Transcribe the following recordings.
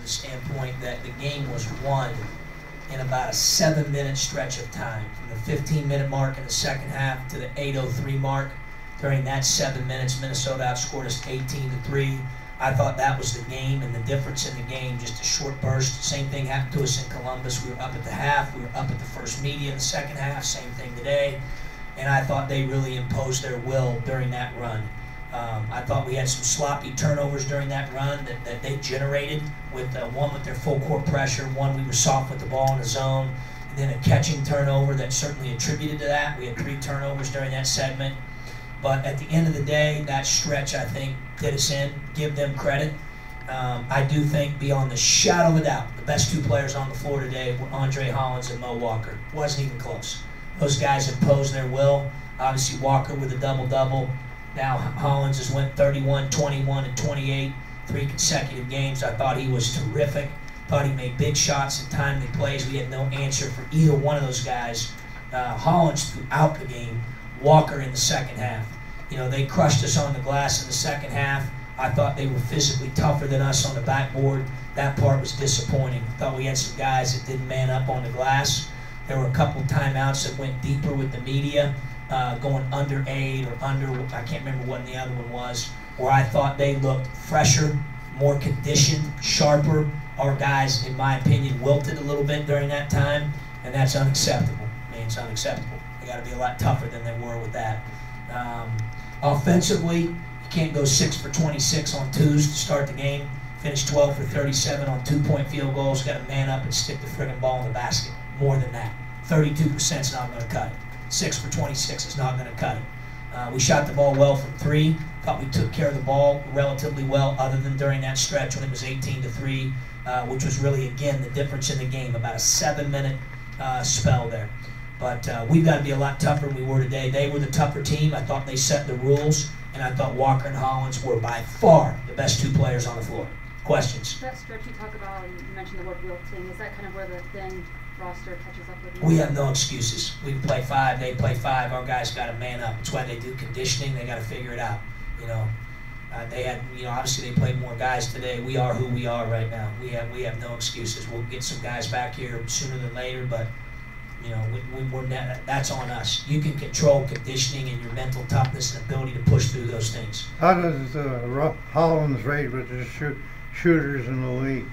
the standpoint that the game was won in about a 7-minute stretch of time, from the 15-minute mark in the second half to the 8:03 mark. During that 7 minutes, Minnesota outscored us 18-3. I thought that was the game, and the difference in the game, just a short burst. Same thing happened to us in Columbus. We were up at the half. We were up at the first media in the second half. Same thing today. And I thought they really imposed their will during that run. I thought we had some sloppy turnovers during that run that they generated, with one with their full court pressure, one we were soft with the ball in the zone, and then a catching turnover that certainly attributed to that. We had 3 turnovers during that segment. But at the end of the day, that stretch, I think, did us in. Give them credit. I do think, beyond the shadow of a doubt, the best 2 players on the floor today were Andre Hollins and Mo Walker. Wasn't even close. Those guys imposed their will. Obviously, Walker with a double-double. Now Hollins has went 31, 21, and 28, 3 consecutive games. I thought he was terrific. Thought he made big shots and timely plays. We had no answer for either one of those guys. Hollins throughout the game, Walker in the second half. You know, they crushed us on the glass in the second half. I thought they were physically tougher than us on the backboard. That part was disappointing. Thought we had some guys that didn't man up on the glass. There were a couple of timeouts that went deeper with the media, going under 8 or under, I can't remember what the other one was, where I thought they looked fresher, more conditioned, sharper. Our guys, in my opinion, wilted a little bit during that time, and that's unacceptable. I mean, it's unacceptable. They got to be a lot tougher than they were with that. Offensively, you can't go 6 for 26 on twos to start the game. Finish 12 for 37 on 2-point field goals. Got to man up and stick the friggin' ball in the basket. More than that. 32% is not going to cut it. 6 for 26 is not going to cut it. We shot the ball well from 3. Thought we took care of the ball relatively well, other than during that stretch when it was 18-3, which was really, again, the difference in the game. About a 7-minute spell there. But we've got to be a lot tougher than we were today. They were the tougher team. I thought they set the rules, and I thought Walker and Hollins were by far the best 2 players on the floor. Questions? That stretch you talk about, and you mentioned the word wilting, is that kind of where the thin roster catches up with you? We have no excuses. We play 5, they play 5. Our guys got to man up. It's why they do conditioning. They got to figure it out. You know, they had, you know, obviously they played more guys today. We are who we are right now. We have no excuses. We'll get some guys back here sooner than later, but you know, that's on us. You can control conditioning and your mental toughness and ability to push through those things. How does Hollins rate with the shooters in the league?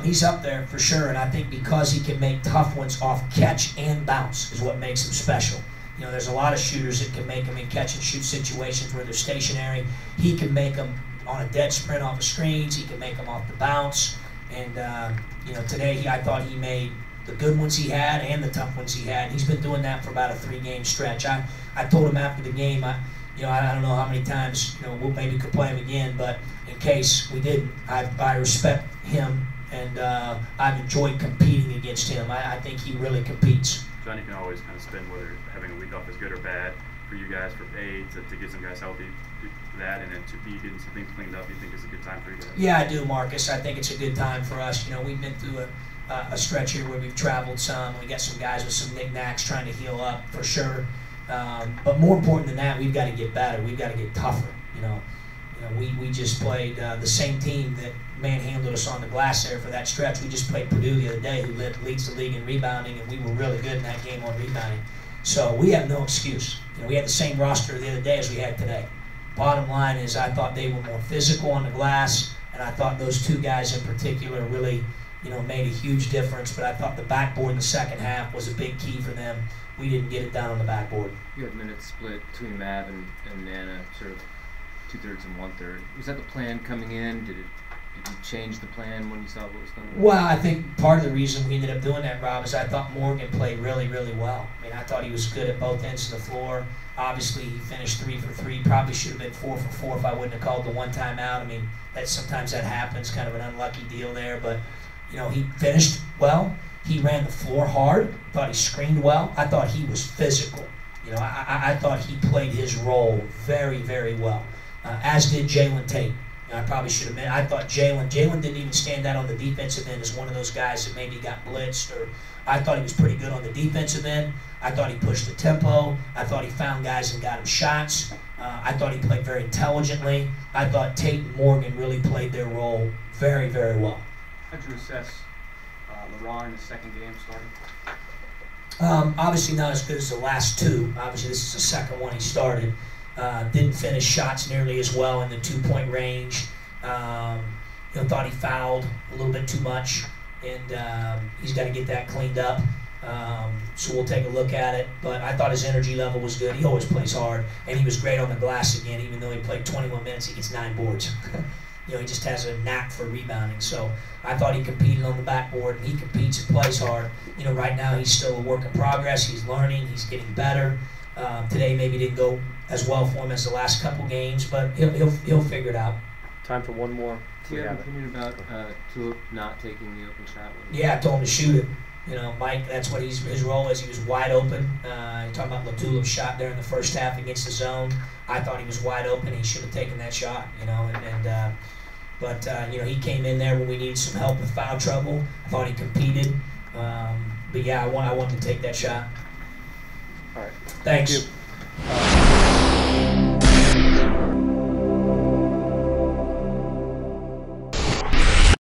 He's up there for sure, and I think because he can make tough ones off catch and bounce is what makes him special. You know, there's a lot of shooters that can make them in catch and shoot situations where they're stationary. He can make them on a dead sprint off the screens. He can make them off the bounce. And you know, today I thought he made the good ones he had and the tough ones he had. He's been doing that for about a 3-game stretch. I told him after the game, I don't know how many times, you know, we'll maybe could play him again, but in case we didn't, I respect him, and I've enjoyed competing against him. I think he really competes. Johnny can always kind of spin whether having a week off is good or bad for you guys, for A, to get some guys healthy, for that, and then to B, getting some things cleaned up. You think it's a good time for you guys? Yeah, I do, Marcus. I think it's a good time for us. You know, we've been through a stretch here where we've traveled some. We got some guys with some knickknacks trying to heal up for sure. But more important than that, we've got to get better. We've got to get tougher. You know, we just played the same team that manhandled us on the glass there for that stretch. We just played Purdue the other day, who leads the league in rebounding, and we were really good in that game on rebounding. So we have no excuse. You know, we had the same roster the other day as we had today. Bottom line is, I thought they were more physical on the glass, and I thought those 2 guys in particular really, you know, made a huge difference. But I thought the backboard in the second half was a big key for them. We didn't get it down on the backboard. You had minutes split between Mav and Nana, sort of 2/3 and 1/3. Was that the plan coming in? Did you change the plan when you saw what was going on? Well, I think part of the reason we ended up doing that, Rob, is I thought Morgan played really, really well. I mean, I thought he was good at both ends of the floor. Obviously, he finished 3 for 3. Probably should have been 4 for 4 if I wouldn't have called the one timeout. I mean, sometimes that happens, kind of an unlucky deal there. But, you know, he finished well. He ran the floor hard. Thought he screened well. I thought he was physical. You know, I thought he played his role very, very well, as did Jalen Tate. You know, I probably should have been. I thought Jalen didn't even stand out on the defensive end as one of those guys that maybe got blitzed. Or I thought he was pretty good on the defensive end. I thought he pushed the tempo. I thought he found guys and got him shots. I thought he played very intelligently. I thought Tate and Morgan really played their role very, very well. How'd you assess LeRon in his second game starting? Obviously not as good as the last two. Obviously this is the second one he started. Didn't finish shots nearly as well in the 2-point range. Thought he fouled a little bit too much, and he's got to get that cleaned up. So we'll take a look at it. But I thought his energy level was good. He always plays hard, and he was great on the glass again. Even though he played 21 minutes, he gets 9 boards. He just has a knack for rebounding. So I thought he competed on the backboard, and he competes and plays hard. Right now he's still a work in progress. He's learning. He's getting better. Today maybe didn't go as well for him as the last couple games, but he'll figure it out. Time for one more. Do you have an opinion about Tulip not taking the open shot? Yeah, I told him to shoot it. Mike, that's what his role is. He was wide open. You're talking about LaTulip's shot there in the first half against the zone. I thought he was wide open. He should have taken that shot, But he came in there when we needed some help with foul trouble. I thought he competed. But yeah, I wanted to take that shot. All right. Thanks. Thank you.